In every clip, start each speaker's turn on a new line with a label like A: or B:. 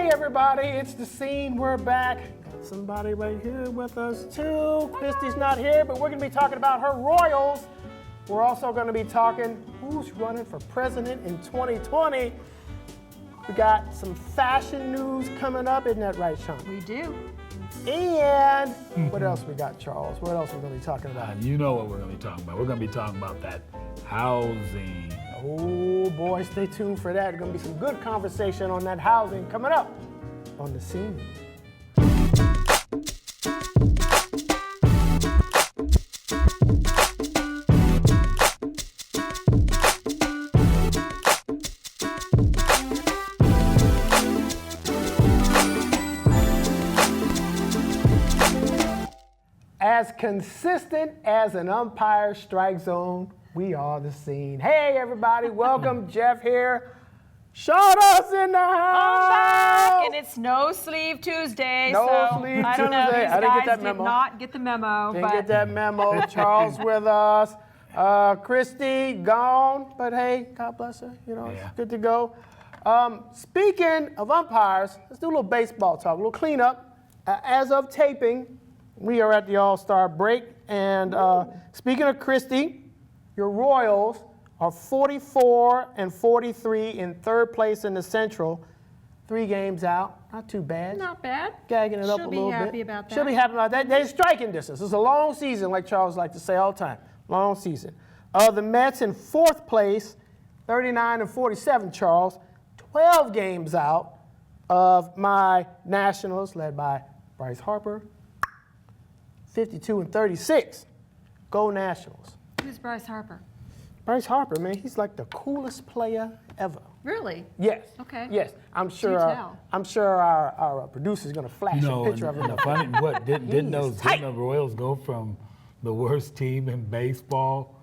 A: Hey everybody, it's The Scene. We're back. Got somebody right here with us too. Christy's not here, but we're going to be talking about her Royals. We're also going to be talking who's running for president in 2020. We got some fashion news coming up, isn't that right, Shawna?
B: We do.
A: And what else we got, Charles? What else are we going to be talking about?
C: You know what we're going to be talking about. We're going to be talking about that housing.
A: Oh boy, stay tuned for that. There's going to be some good conversation on that housing coming up on The Scene. As consistent as an umpire strike zone, we are The Scene. Hey everybody, welcome. Jeff here. Shawna's in the house.
B: I'm back, and it's No Sleeve Tuesday.
A: No
B: so
A: Sleeve
B: I don't know.
A: Tuesday.
B: These
A: I didn't get
B: guys
A: that
B: did
A: memo.
B: not get the memo.
A: Didn't get that memo. Charles with us. Christy gone, but hey, God bless her. You know, it's good to go. Speaking of umpires, let's do a little baseball talk, a little cleanup. As of taping, we are at the All-Star break, and speaking of Christy, your Royals are 44 and 43 in third place in the Central. 3 games out, not too bad.
B: Not bad.
A: Gagging it up a little bit.
B: She'll be happy about that.
A: She'll be happy about that. They're striking distance. It's a long season, like Charles likes to say all the time. Long season. The Mets in 4th place, 39 and 47, Charles. 12 games out of my Nationals, led by Bryce Harper. 52 and 36. Go Nationals.
B: Who's Bryce Harper?
A: Bryce Harper, man, he's like the coolest player ever.
B: Really?
A: Yes.
B: Okay.
A: Yes, I'm sure.
B: tell.
A: I'm sure our producer's gonna flash a picture of him.
C: The funny, what didn't
A: tight.
C: the Royals go from the worst team in baseball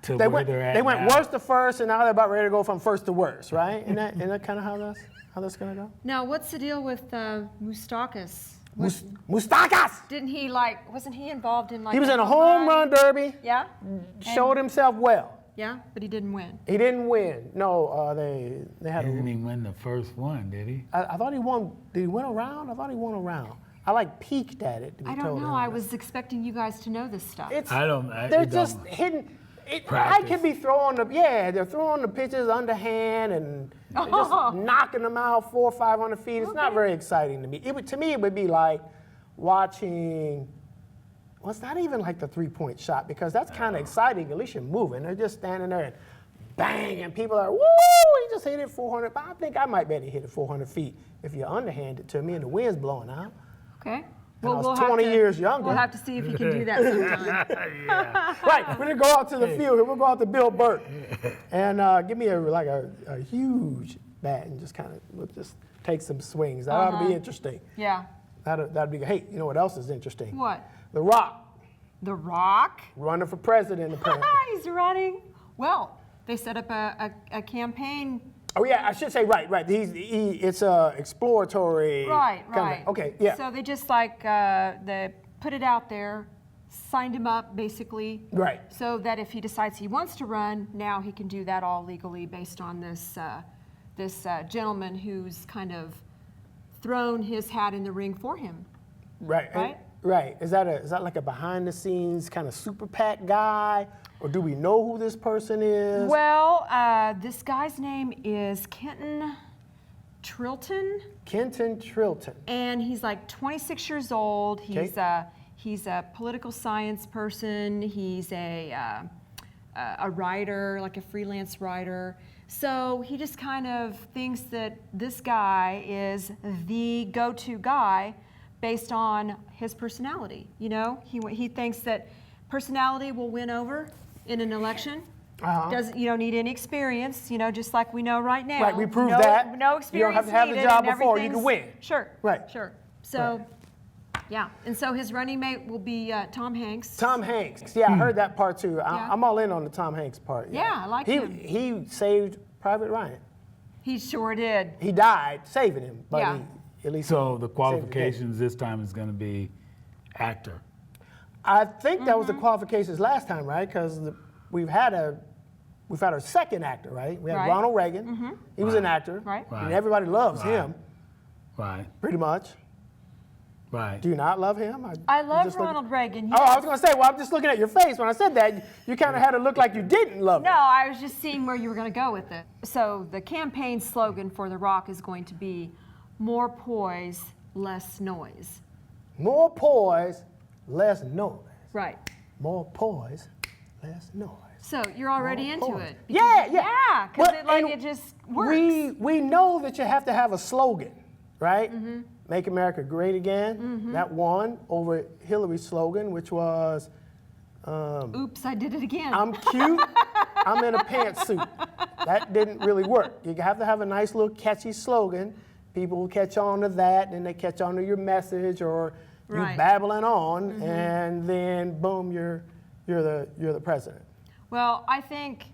C: to
A: They
C: where
A: went.
C: they're at
A: They went
C: now?
A: worst to first, and now they're about ready to go from first to worst, right? Isn't that kind of how that's gonna go?
B: Now, what's the deal with Moustakas?
A: Mustakas.
B: Didn't he wasn't he involved in
A: He was in a home run derby.
B: Yeah?
A: Showed himself well.
B: Yeah, but he didn't win.
A: He didn't win. No, they had.
C: He didn't even win the first one, did he?
A: I thought he won. Did he win a round? I thought he won a round. I like peeked at it. To be
B: I don't
A: told
B: know.
A: him.
B: I was expecting you guys to know this stuff.
A: They're just hidden. I could be throwing they're throwing the pitches underhand and they're just knocking them out 400 or 500 feet. It's not very exciting to me. To me, it would be like watching. Well, it's not even like the 3-point shot because that's kind of exciting. At least you're moving. They're just standing there and bang, and people are, woo, he just hit it 400. But I think I might be able to hit it 400 feet if you underhanded to me and the wind's blowing out.
B: Okay.
A: I was 20 years younger.
B: We'll have to see if you can do that sometime.
A: Right, we're gonna go out to the field. We'll go out to Bill Burke and give me a huge bat and just we'll just take some swings. That ought to be interesting.
B: Yeah.
A: That'd be good. Hey, you know what else is interesting?
B: What?
A: The Rock.
B: The Rock?
A: Running for president, apparently.
B: He's running. Well, they set up a campaign.
A: Oh yeah, I should say right. It's a exploratory.
B: Right.
A: Okay, yeah.
B: So they just they put it out there, signed him up basically.
A: Right.
B: So that if he decides he wants to run, now he can do that all legally based on this gentleman who's kind of thrown his hat in the ring for him.
A: Right. Right. Is that like a behind the scenes kind of super PAC guy? Or do we know who this person is?
B: Well, this guy's name is Kenton Trilton.
A: Kenton Trilton.
B: And he's like 26 years old. He's a political science person. He's a writer, like a freelance writer. So he just kind of thinks that this guy is the go-to guy based on his personality. You know, he thinks that personality will win over in an election. You don't need any experience, just like we know right now.
A: Right, we proved that.
B: No experience.
A: You don't have to have the job before, you can win.
B: Sure.
A: Right.
B: Sure. So, yeah. And so his running mate will be Tom Hanks.
A: Tom Hanks. Yeah, I heard that part too. I'm all in on the Tom Hanks part.
B: Yeah, I like him.
A: He saved Private Ryan.
B: He sure did.
A: He died saving him, but he at least.
C: So the qualifications this time is going to be actor.
A: I think that was the qualifications last time, right? Because we've had our second actor, right? We had Ronald Reagan. He was an actor.
B: Right.
A: And everybody loves him.
C: Right,
A: pretty much.
C: right.
A: Do you not love him?
B: I love Ronald Reagan.
A: Oh, I
B: yes.
A: was going to say, well, I'm just looking at your face. When I said that, you kind of had to look like you didn't love
B: No,
A: him.
B: I was just seeing where you were going to go with it. So the campaign slogan for The Rock is going to be more poise, less noise.
A: More poise, less noise.
B: Right.
A: More poise, less noise.
B: So you're already
A: More
B: into
A: poise.
B: it.
A: Yeah.
B: Yeah, because
A: But-
B: it
A: and
B: just works.
A: We know that you have to have a slogan, right?
B: Mm-hmm.
A: Make America Great Again. That won over Hillary's slogan, which was,
B: Oops, I did it again.
A: I'm cute, I'm in a pantsuit. That didn't really work. You have to have a nice little catchy slogan. People will catch on to that, and they catch on to your message, or you
B: Right.
A: babbling on, and then boom, you're the president.
B: Well, I think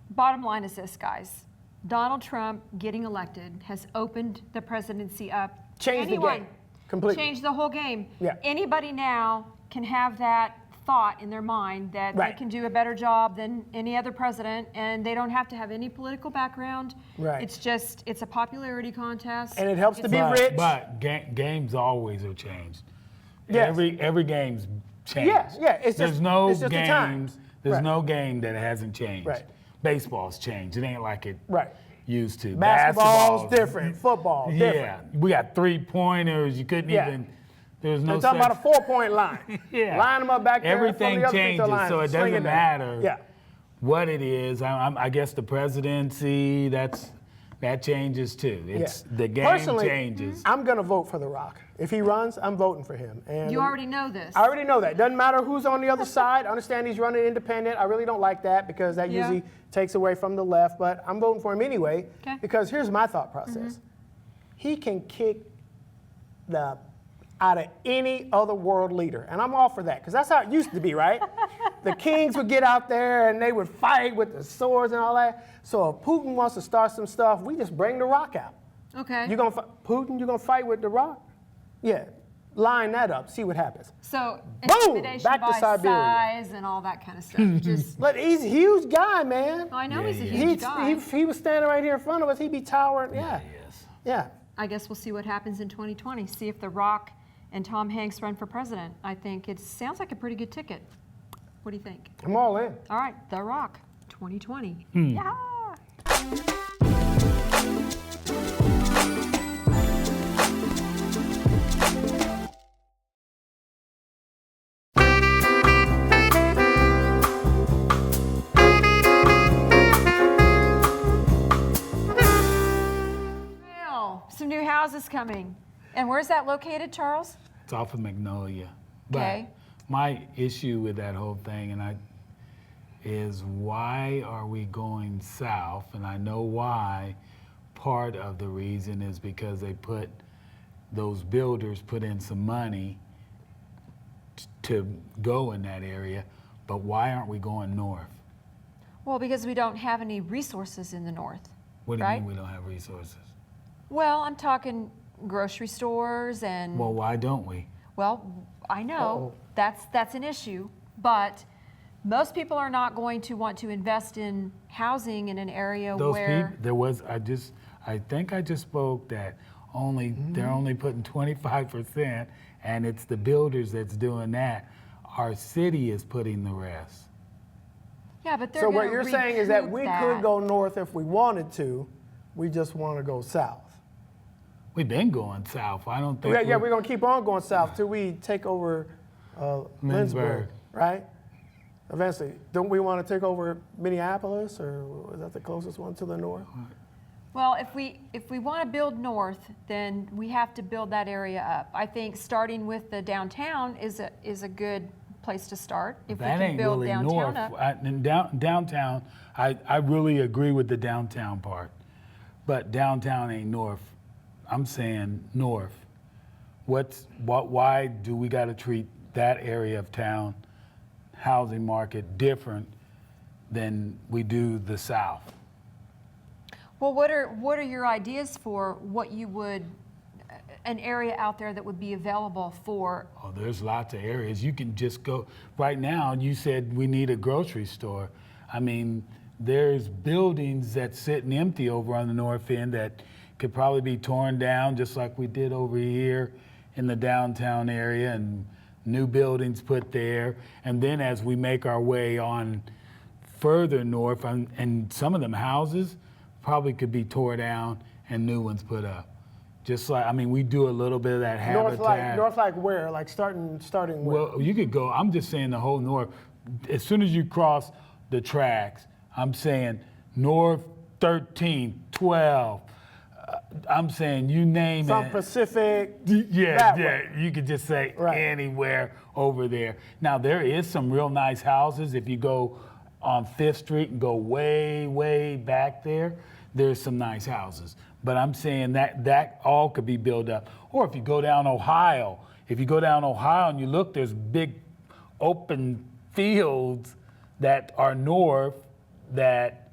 B: bottom line is this, guys. Donald Trump getting elected has opened the presidency up.
A: Changed the
B: Anyone,
A: game completely.
B: Changed the whole game.
A: Yeah.
B: Anybody now can have that thought in their mind that
A: Right.
B: they can do a better job than any other president, and they don't have to have any political background.
A: Right.
B: It's a popularity contest.
A: And it helps to be
C: But,
A: rich.
C: but games always have changed.
A: Yes.
C: Every game's changed.
A: Yeah. It's
C: There's
A: just,
C: no
A: it's just the
C: game.
A: times.
C: There's
A: Right.
C: no game that hasn't changed.
A: Right.
C: Baseball's changed. It ain't like it
A: Right.
C: used to.
A: Basketball's different. Football different.
C: Yeah, we got 3-pointers. You couldn't
A: Yeah.
C: even. There was no.
A: They're talking
C: such-
A: about a 4-point line.
C: Yeah.
A: Line them up back there.
C: Everything
A: from the other
C: changes,
A: free throw line,
C: so it
A: swing
C: doesn't
A: there.
C: matter.
A: Yeah.
C: What it is, I guess the presidency, that changes too. It's
A: Yeah.
C: the game
A: Personally,
C: changes.
A: I'm going to vote for The Rock. If he runs, I'm voting for him. And
B: You already know this.
A: I already know that. Doesn't matter who's on the other side. I understand he's running independent. I really don't like that because that
B: Yeah.
A: usually takes away from the left, but I'm voting for him anyway.
B: Okay.
A: Because here's my thought process. He can kick the out of any other world leader. And I'm all for that, because that's how it used to be, right? The kings would get out there and they would fight with the swords and all that. So if Putin wants to start some stuff, we just bring The Rock out.
B: Okay.
A: You gonna Putin? You gonna fight with The Rock? Yeah, line that up. See what happens.
B: So
A: Boom!
B: intimidation
A: Back to
B: by
A: Siberia.
B: size and all that kind of stuff. Just
A: But he's a huge guy, man.
B: I know
C: Yeah,
B: he's a
C: yeah.
B: huge guy.
A: He was standing right here in front of us. He'd be towering. Yeah,
C: Yes.
A: yeah.
B: I guess we'll see what happens in 2020. See if The Rock and Tom Hanks run for president. I think it sounds like a pretty good ticket. What do you think?
A: I'm all in.
B: All right, The Rock, 2020. Yeah. Well, some new houses coming. And where's that located, Charles?
C: It's off of Magnolia. But
B: Okay.
C: my issue with that whole thing, is why are we going south? And I know why. Part of the reason is because those builders put in some money to go in that area. But why aren't we going north?
B: Well, because we don't have any resources in the north.
C: What do you
B: Right?
C: mean we don't have resources?
B: Well, I'm talking grocery stores and
C: Well, why don't we?
B: well, I know that's an issue, but most people are not going to want to invest in housing in an area
C: Those
B: where
C: people, I think I just spoke that they're only putting 25%, and it's the builders that's doing that. Our city is putting the rest.
B: yeah, but they're
A: So what
B: gonna
A: you're saying is that
B: recoup
A: we
B: that.
A: could go north if we wanted to. We just want to go south.
C: We've been going south. I don't think.
A: Yeah, we're gonna keep on going south till we take over Lindsborg, right? Eventually, don't we want to take over Minneapolis, or is that the closest one to the north?
B: Well, if we want to build north, then we have to build that area up. I think starting with the downtown is a good place to start. If
C: that
B: we can
C: ain't
B: build
C: really
B: downtown
C: north.
B: up.
C: Downtown, I really agree with the downtown part, but downtown ain't north. I'm saying north. Why do we got to treat that area of town housing market different than we do the south?
B: Well, what are your ideas for what you would an area out there that would be available for?
C: Oh, there's lots of areas. You can just go. Right now, you said we need a grocery store. I mean, there's buildings that's sitting empty over on the north end that could probably be torn down just like we did over here in the downtown area, and new buildings put there. And then as we make our way on further north, and some of them houses probably could be tore down and new ones put up. Just like, I mean, we do a little bit of that habitat.
A: North like where? Like starting where?
C: Well, you could go, I'm just saying the whole north. As soon as you cross the tracks, I'm saying north 13, 12. I'm saying you name
A: Some
C: it.
A: Pacific.
C: Yeah,
A: way.
C: you could just say
A: Right.
C: anywhere over there. Now, there is some real nice houses. If you go on 5th Street and go way, way back there, there's some nice houses. But I'm saying that all could be built up. Or if you go down Ohio, and you look, there's big open fields that are north that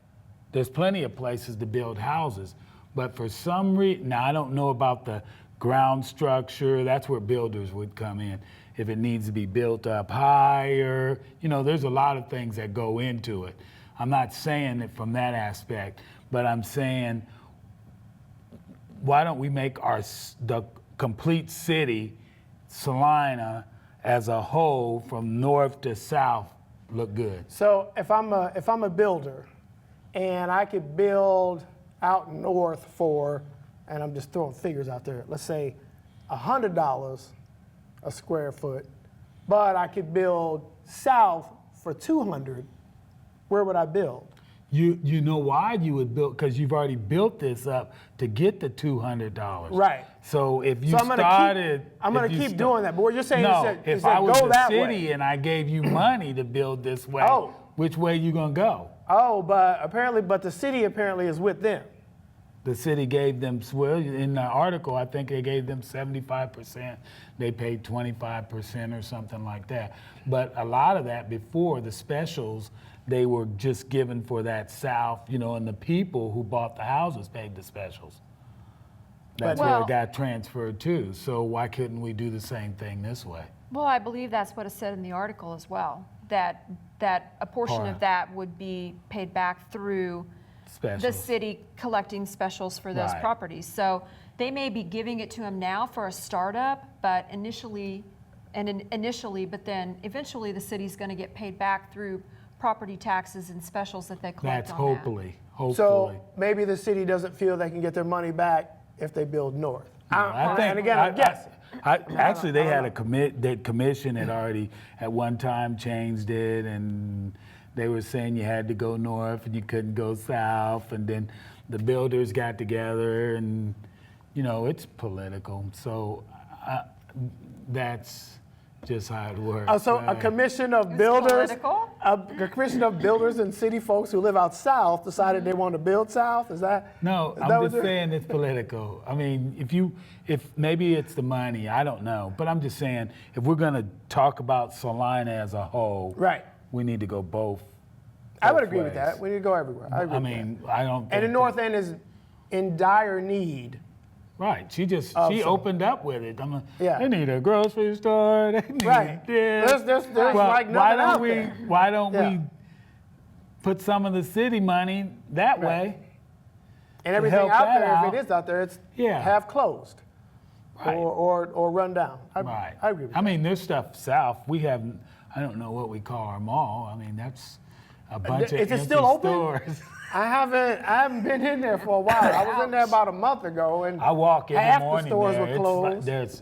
C: there's plenty of places to build houses. But for some reason, now I don't know about the ground structure, that's where builders would come in. If it needs to be built up higher, there's a lot of things that go into it. I'm not saying it from that aspect, but I'm saying, why don't we make the complete city, Salina, as a whole, from north to south, look good?
A: So if I'm a builder, and I could build out north for, and I'm just throwing figures out there, let's say $100 a square foot, but I could build south for $200, where would I build?
C: You know why you would build? Because you've already built this up to get the $200.
A: Right.
C: So if you
A: I'm gonna keep doing that. But what you're saying is that
C: I was
A: go
C: the
A: that
C: city
A: way.
C: and I gave you money to build this way,
A: Oh.
C: which way you gonna go?
A: Oh, but the city apparently is with them.
C: The city gave them, well, in the article, I think they gave them 75%. They paid 25% or something like that. But a lot of that before, the specials, they were just given for that south, and the people who bought the houses paid the specials. That's where it got transferred to. So why couldn't we do the same thing this way?
B: Well, I believe that's what it said in the article as well, that a portion of that would be paid back through
C: Specials.
B: the city collecting specials for those
C: Right.
B: properties. So they may be giving it to them now for a startup, but initially, but then eventually the city's going to get paid back through property taxes and specials that they collect
C: That's
B: on that.
C: hopefully.
A: So maybe the city doesn't feel they can get their money back if they build north.
C: I think,
A: and again, I'm guessing.
C: Actually, they had that commission had already at one time changed it, and they were saying you had to go north and you couldn't go south, and then the builders got together, and it's political. So that's just how it works.
A: So a commission of builders,
B: political?
A: a commission of builders and city folks who live out south decided they want to build south. Is that?
C: No,
A: is that
C: I'm
A: what
C: just
A: they're-
C: saying it's political. I mean, if maybe it's the money, I don't know. But I'm just saying, if we're going to talk about Salina as a whole,
A: Right.
C: we need to go both.
A: I would
C: both
A: agree with
C: ways.
A: that. We need to go everywhere. I agree.
C: I
A: with
C: mean,
A: that.
C: I don't.
A: And
C: think
A: the North End is in dire need.
C: Right. She
A: some-
C: opened up with it.
A: Yeah.
C: They need a grocery store. They need
A: Right.
C: this.
A: There's
C: Well,
A: like nothing out there.
C: Why don't
A: Yeah.
C: we put some of the city money that
A: Right.
C: way?
A: And everything
C: help
A: out
C: that
A: there,
C: out.
A: if it is out there, it's
C: Yeah.
A: half closed
C: Right.
A: or run down.
C: Right.
A: I agree with
C: I
A: that.
C: mean, there's stuff south. We have, I don't know what we call our mall. I mean, that's a bunch of
A: Is it
C: empty
A: still open?
C: stores.
A: I haven't been in there for a while. I was in there about a month ago, and
C: I walk in the
A: half
C: morning
A: the stores
C: there.
A: were closed.
C: It's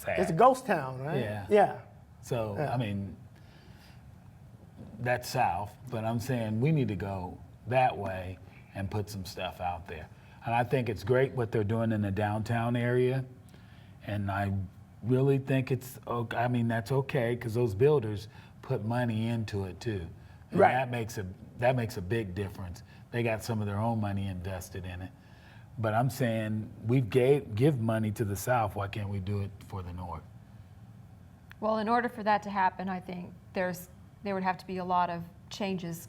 C: sad.
A: It's a ghost town, right?
C: Yeah.
A: Yeah.
C: So,
A: Yeah.
C: I mean, that's south, but I'm saying we need to go that way and put some stuff out there. And I think it's great what they're doing in the downtown area. And I really think that's okay, because those builders put money into it too. And
A: Right.
C: that makes a big difference. They got some of their own money invested in it. But I'm saying we give money to the south, why can't we do it for the north?
B: Well, in order for that to happen, I think there would have to be a lot of changes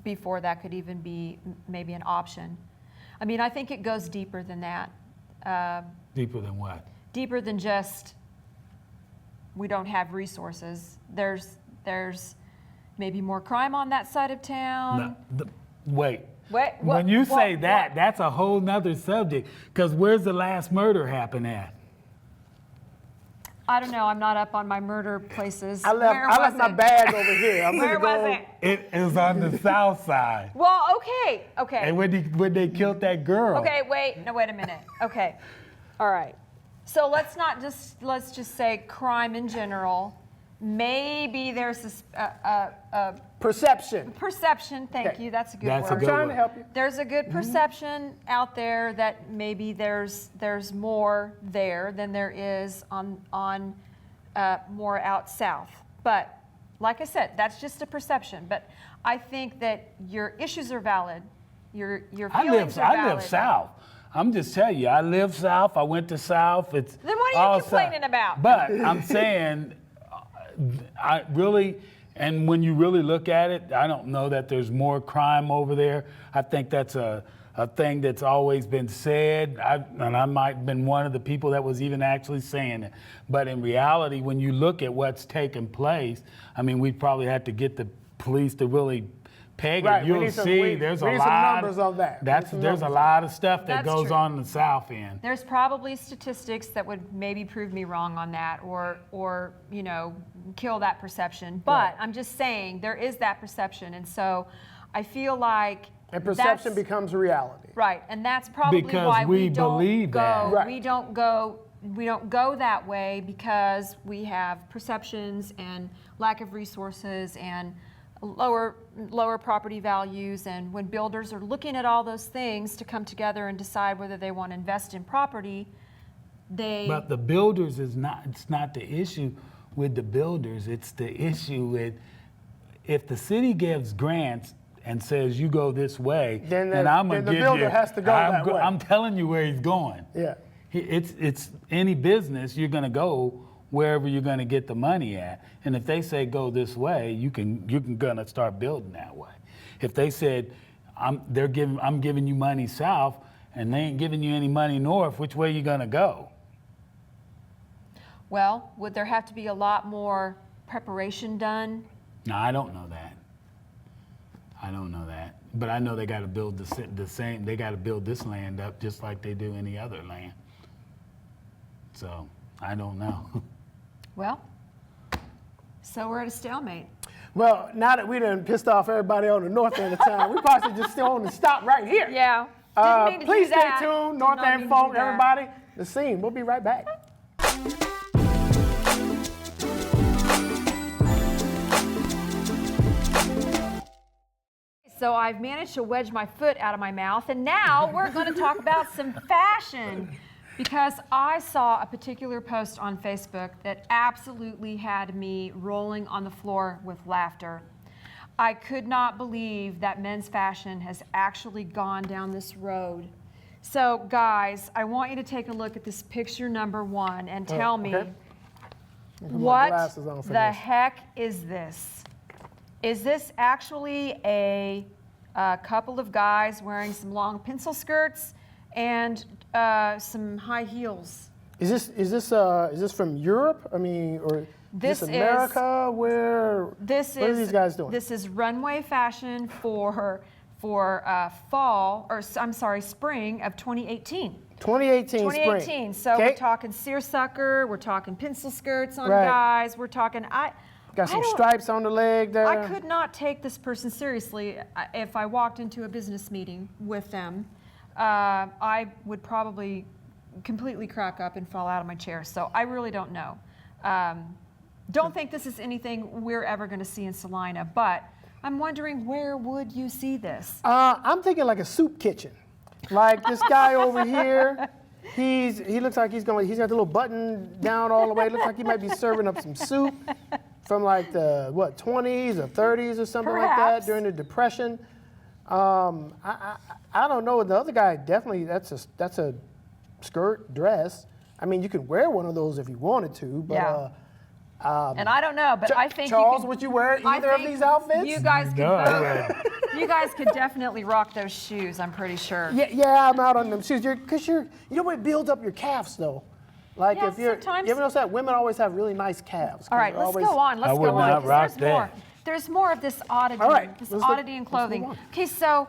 B: before that could even be maybe an option. I mean, I think it goes deeper than that.
C: Deeper than what?
B: Deeper than just we don't have resources. There's maybe more crime on that side of town.
C: Wait, When you say that, that's a whole nother subject. Because where's the last murder happen at?
B: I don't know. I'm not up on my murder places.
A: I left my bag over here.
B: Where was it?
C: It was on the south side.
B: Well, okay.
C: And when they killed that girl.
B: Okay, wait a minute. Okay. All right. So let's just say crime in general. Maybe there's a
A: perception.
B: Perception, thank you. That's a good word.
C: A good
A: I'm trying
C: word.
A: to help you.
B: There's a good perception out there that maybe there's more there than there is on more out south. But like I said, that's just a perception. But I think that your issues are valid. Your feelings are valid.
C: I live south. I'm just telling you, I live south. I went to south.
B: Then what are you complaining about?
C: But I'm saying, I really, and when you really look at it, I don't know that there's more crime over there. I think that's a thing that's always been said, and I might have been one of the people that was even actually saying it. But in reality, when you look at what's taken place, I mean, we probably had to get the police to really peg it. You'll see there's a lot.
A: Some numbers on that.
C: There's a lot of stuff that goes
B: true.
C: on in the south end.
B: There's probably statistics that would maybe prove me wrong on that, or kill that perception. But
A: Right.
B: I'm just saying there is that perception, and so I feel like
A: And perception becomes reality.
B: right, and that's probably
C: Because
B: why
C: we
B: don't
C: believe
B: go.
C: that.
A: Right.
B: We don't go that way because we have perceptions and lack of resources and lower property values, and when builders are looking at all those things to come together and decide whether they want to invest in property,
C: But the builders it's not the issue with the builders. It's the issue with if the city gives grants and says you go this way,
A: Then
C: I'm gonna
A: the
C: give
A: builder
C: you,
A: has to go that way.
C: I'm telling you where he's going.
A: Yeah.
C: It's any business, you're gonna go wherever you're gonna get the money at. And if they say go this way, you can gonna start building that way. If they said I'm giving you money south and they ain't giving you any money north, which way you gonna go?
B: well, would there have to be a lot more preparation done?
C: No, I don't know that. But I know they got to build the same. They got to build this land up just like they do any other land. So I don't know.
B: Well, so we're at a stalemate.
A: Well, now that we done pissed off everybody on the north end of town, we probably should just still want to stop right here.
B: Yeah. Didn't mean to
A: Please
B: do
A: stay
B: that.
A: tuned,
B: Did
A: North
B: not mean
A: End
B: to
A: folk,
B: do that.
A: everybody. The Scene. We'll be right back.
B: So I've managed to wedge my foot out of my mouth, and now we're going to talk about some fashion, because I saw a particular post on Facebook that absolutely had me rolling on the floor with laughter. I could not believe that men's fashion has actually gone down this road. So guys, I want you to take a look at this picture number 1 and tell me,
A: okay. Put my
B: what
A: glasses on for
B: the
A: this.
B: heck is this? Is this actually a couple of guys wearing some long pencil skirts and some high heels?
A: Is this from Europe? I mean, or
B: This
A: is this America? Where are these guys doing?
B: This is runway fashion for fall, or I'm sorry, spring of 2018.
A: 2018
B: 2018.
A: spring.
B: So
A: Okay.
B: we're talking seersucker, we're talking pencil skirts on
A: Right.
B: guys, we're talking
A: Got some
B: I don't-
A: stripes on the leg there.
B: I could not take this person seriously if I walked into a business meeting with them. I would probably completely crack up and fall out of my chair. So I really don't know. Don't think this is anything we're ever going to see in Salina, but I'm wondering, where would you see this?
A: I'm thinking like a soup kitchen. Like this guy over here, he looks like he's got the little button down all the way. Looks like he might be serving up some soup from like the 20s or 30s or something like that
B: Perhaps.
A: during the Depression. I don't know. The other guy definitely that's a skirt dress. I mean, you could wear one of those if you wanted to, but.
B: Yeah. And I don't know, but I think
A: Charles,
B: you could,
A: would you wear
B: I
A: either of
B: think
A: these outfits?
B: You guys could
C: No, I
B: both- you guys could definitely rock those shoes, I'm pretty sure.
A: Yeah, I'm out on them shoes. Because you know what builds up your calves though. Like
B: Yeah,
A: if you're,
B: sometimes-
A: you ever notice that women always have really nice calves? 'cause
B: All right,
A: they're
B: let's
A: always-
B: go on. Let's
C: I would
B: go on.
C: not
B: 'cause
C: rock
B: there's more.
C: that.
B: There's more of this oddity.
A: All right,
B: This
A: let's move
B: oddity in clothing.
A: on.
B: Okay, so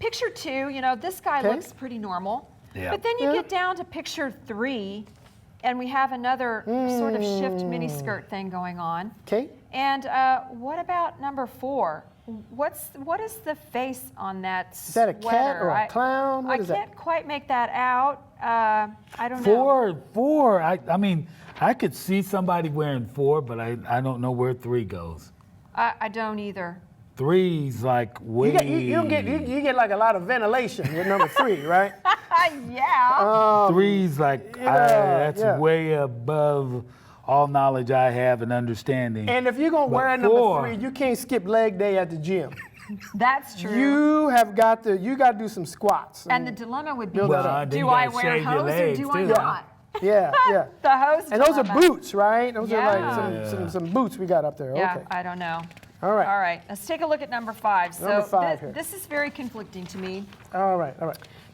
B: picture 2, you know, this guy
A: Okay.
B: looks pretty normal.
C: Yeah.
B: But then you get down to picture 3, and we have another sort of shift miniskirt thing going on.
A: Okay.
B: And what about number 4? What is the face on that
A: Is that a cat or a clown? What
B: I
A: is that?
B: can't quite make that out. I don't know.
C: 4. I mean, I could see somebody wearing 4, but I don't know where 3 goes.
B: I don't either.
C: 3's like way.
A: You get like a lot of ventilation with number 3, right?
B: Yeah.
C: 3's like that's way above all knowledge I have and understanding.
A: And if you're gonna
C: But
A: wear number
C: 4
A: 3, you can't skip leg day at the gym.
B: That's true.
A: You got to do some squats.
B: And the dilemma would be,
A: Build that up.
C: then
B: do
C: you
B: I
C: gotta
B: wear
C: shave your
B: hose or
C: legs,
B: do I
C: too.
B: not?
A: yeah.
B: The hose
A: And those are
B: dilemma.
A: boots, right? Those are like
C: Yeah.
A: some boots we got up there.
B: Yeah,
A: Okay.
B: I don't know.
A: All right.
B: All right, let's take a look at number 5.
A: Number
B: So
A: 5 here.
B: this is very conflicting to me
A: All right.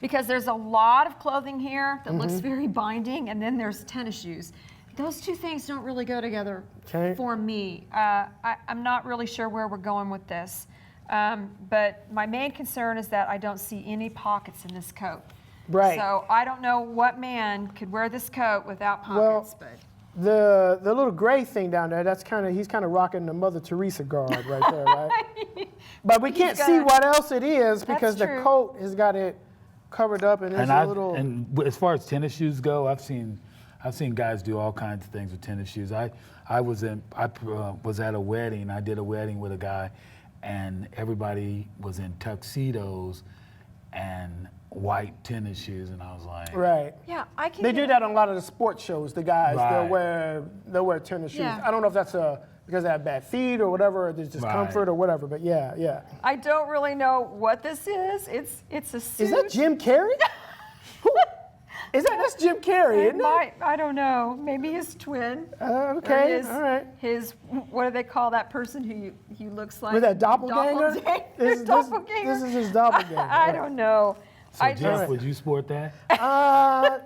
B: because there's a lot of clothing here that looks
A: Mm-hmm.
B: very binding, and then there's tennis shoes. Those two things don't really go together
A: Okay.
B: for me. I'm not really sure where we're going with this. But my main concern is that I don't see any pockets in this coat.
A: Right.
B: So I don't know what man could wear this coat without pockets, but
A: The little gray thing down there, he's kind of rocking the Mother Teresa guard right there, right? But we can't see what else it is because the
B: true.
A: coat has got it covered up and there's a little.
C: And as far as tennis shoes go, I've seen guys do all kinds of things with tennis shoes. I was at a wedding. I did a wedding with a guy, and everybody was in tuxedos and white tennis shoes, and I was like,
A: Right.
B: yeah, I can.
A: They do that on a lot of the sports shows. The guys,
C: Right.
A: they'll wear tennis shoes.
B: Yeah.
A: I don't know if that's because they have bad feet or whatever, or there's just
C: Right.
A: comfort or whatever. But yeah.
B: I don't really know what this is. It's a suit.
A: Is that Jim Carrey? That's Jim Carrey, isn't it?
B: I don't know. Maybe his twin.
A: Okay,
B: Or his,
A: all right.
B: His, what do they call that person who he looks like?
A: With that doppelganger?
B: Doppelganger.
A: This is his doppelganger.
B: I don't know.
C: so Jeff, would you sport that?
A: Uh,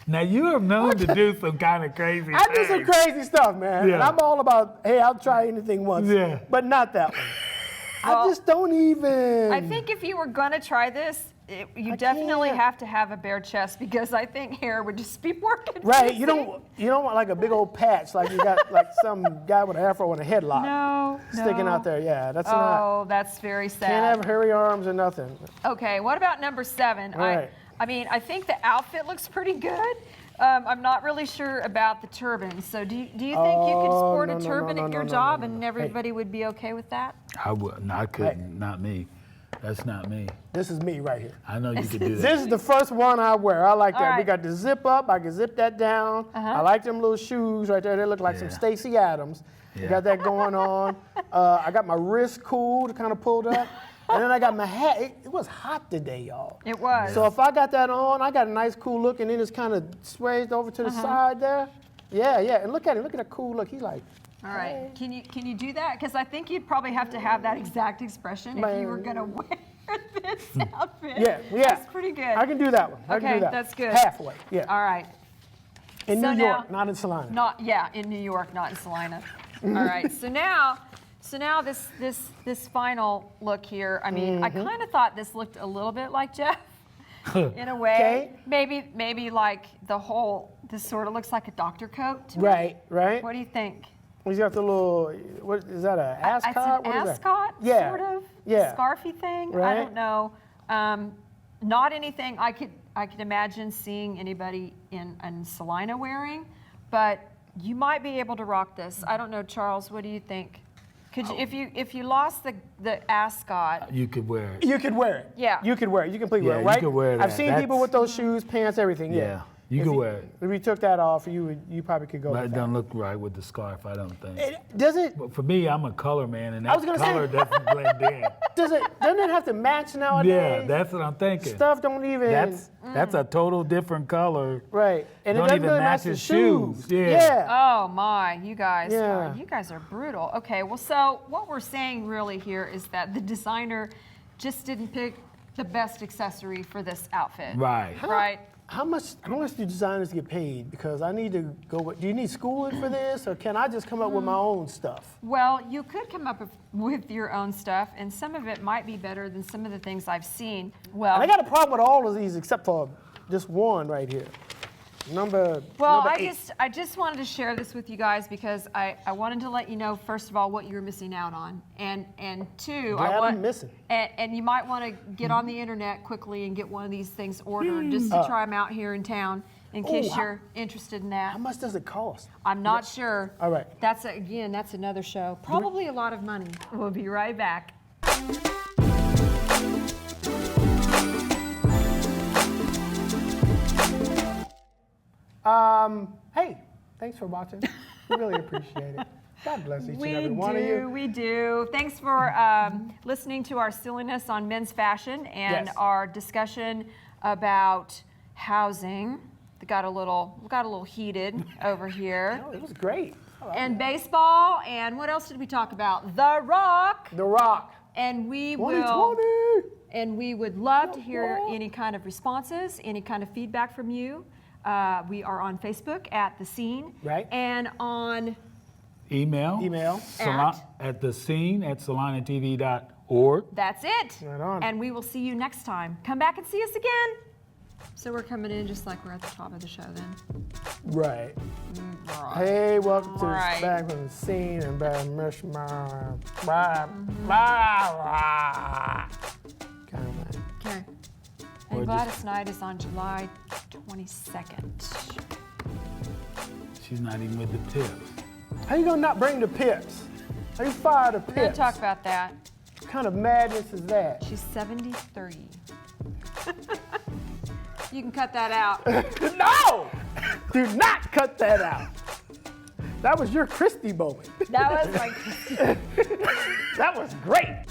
C: Now you are known to do some kind of crazy
A: I do some
C: things.
A: crazy stuff, man. And
C: Yeah.
A: I'm all about, hey, I'll try anything once.
C: Yeah.
A: But not that one. I
B: Well,
A: just don't even.
B: I think if you were going to try this, you definitely
A: can't.
B: have to have a bare chest because I think hair would just be more confusing.
A: Right, you don't want like a big old patch like you got like some guy with an afro and a headlock
B: No.
A: sticking out there. Yeah, that's not.
B: Oh, that's very sad.
A: Can't have hairy arms or nothing.
B: Okay, what about number 7?
A: Right.
B: I mean, I think the outfit looks pretty good. I'm not really sure about the turban. So do you think you could sport
A: no,
B: a
A: no,
B: turban
A: no,
B: at
A: no,
B: your
A: no,
B: job
A: no, no.
B: and everybody would be okay with that?
C: I would. No, I couldn't. Not me. That's not me.
A: This is me right here.
C: I know you could do that.
A: This is the first one I wear. I like that.
B: All
A: We
B: right.
A: got the zip up. I can zip that down. I like them little shoes right there. They look like some
C: Yeah.
A: Stacey Adams. You
C: Yeah.
A: got that going on. I got my wrist cool to kind of pulled up. And then I got my hat. It was hot today, y'all.
B: It was.
A: So if I got that on, I got a nice cool look, and then it's kind of swayed over to the side there. Yeah. And look at him. Look at that cool look. He's like,
B: All right. Can you do that? Because I think you'd probably have to have that exact expression if you were going to wear this outfit.
A: yeah.
B: That's pretty good.
A: I can do that one. I can
B: Okay,
A: do that.
B: that's good.
A: Halfway. Yeah.
B: All right.
A: In
B: so
A: New
B: now-
A: York, not in Salina.
B: In New York, not in Salina. All right. So now this final look here. I mean, I kind of thought this looked a little bit like Jeff in a way.
A: Okay.
B: Maybe like this sort of looks like a doctor coat to me.
A: Right.
B: What do you think?
A: He's got the little, what is that, an ascot?
B: It's an
A: What is that?
B: ascot,
A: Yeah.
B: sort of,
A: Yeah.
B: scarfy thing. I
A: Right.
B: don't know. Not anything I could imagine seeing anybody in Salina wearing, but you might be able to rock this. I don't know, Charles. What do you think? Could you, if you lost the ascot?
C: You could wear it.
A: You could wear it.
B: Yeah.
A: You could wear it. You completely
C: Yeah,
A: wear it,
C: you
A: right?
C: could wear
A: I've
C: that.
A: seen people
C: That's-
A: with those shoes, pants, everything. Yeah.
C: Yeah, you could wear it.
A: If you took that off, you probably could go
C: But
A: with
C: it
A: that.
C: doesn't look right with the scarf, I don't think.
A: Does it?
C: But for me, I'm a color man, and
A: I was
C: that
A: gonna say-
C: color doesn't blend in.
A: Doesn't it have to match nowadays?
C: Yeah, that's what I'm thinking.
A: Stuff don't even.
C: That's a total different color.
A: right. And it
C: don't
A: doesn't
C: even
A: really
C: match
A: match the
C: his
A: shoes.
C: shoes. Yeah.
B: Oh my, you guys,
A: Yeah.
B: you guys are brutal. Okay, well, so what we're saying really here is that the designer just didn't pick the best accessory for this outfit.
C: Right.
B: Right.
A: how much do designers get paid? Because I need to go. Do you need schooling for this, or can I just come up with my own stuff?
B: Well, you could come up with your own stuff, and some of it might be better than some of the things I've seen. Well,
A: And I got a problem with all of these except for just one right here. Number 8.
B: I just wanted to share this with you guys because I wanted to let you know, first of all, what you're missing out on, and two,
A: Glad I'm missing.
B: And you might want to get on the internet quickly and get one of these things ordered just to try them out here in town in case you're interested in that.
A: How much does it cost?
B: I'm not sure.
A: All right.
B: That's another show. Probably a lot of money. We'll be right back.
A: Hey, thanks for watching. We really appreciate it. God bless each and every one of you.
B: We do. Thanks for listening to our silliness on men's fashion and
A: Yes.
B: our discussion about housing. We got a little heated over here.
A: Oh, it was great. I like
B: And
A: it.
B: baseball, and what else did we talk about? The Rock.
A: The Rock.
B: And we
A: 2020.
B: we would love to hear any kind of responses, any kind of feedback from you. We are on Facebook at The Scene.
A: Right.
B: And on
C: Email. At the scene at salinatv.org.
B: That's it.
A: Right on.
B: And we will see you next time. Come back and see us again. So we're coming in just like we're at the top of the show then.
A: Right. Hey, welcome to
B: Right.
A: Back from the Scene and back kind of thing.
B: Okay.
C: Or
B: And
C: just-
B: Gladys Knight is on July 22nd.
C: She's not even with the Pips.
A: How you gonna not bring the Pips? How you fire the
B: We're going to
A: Pips?
B: talk about that.
A: What kind of madness is that?
B: She's 73. You can cut that out.
A: No! Do not cut that out. That was your Christy moment.
B: That was my
A: That was great.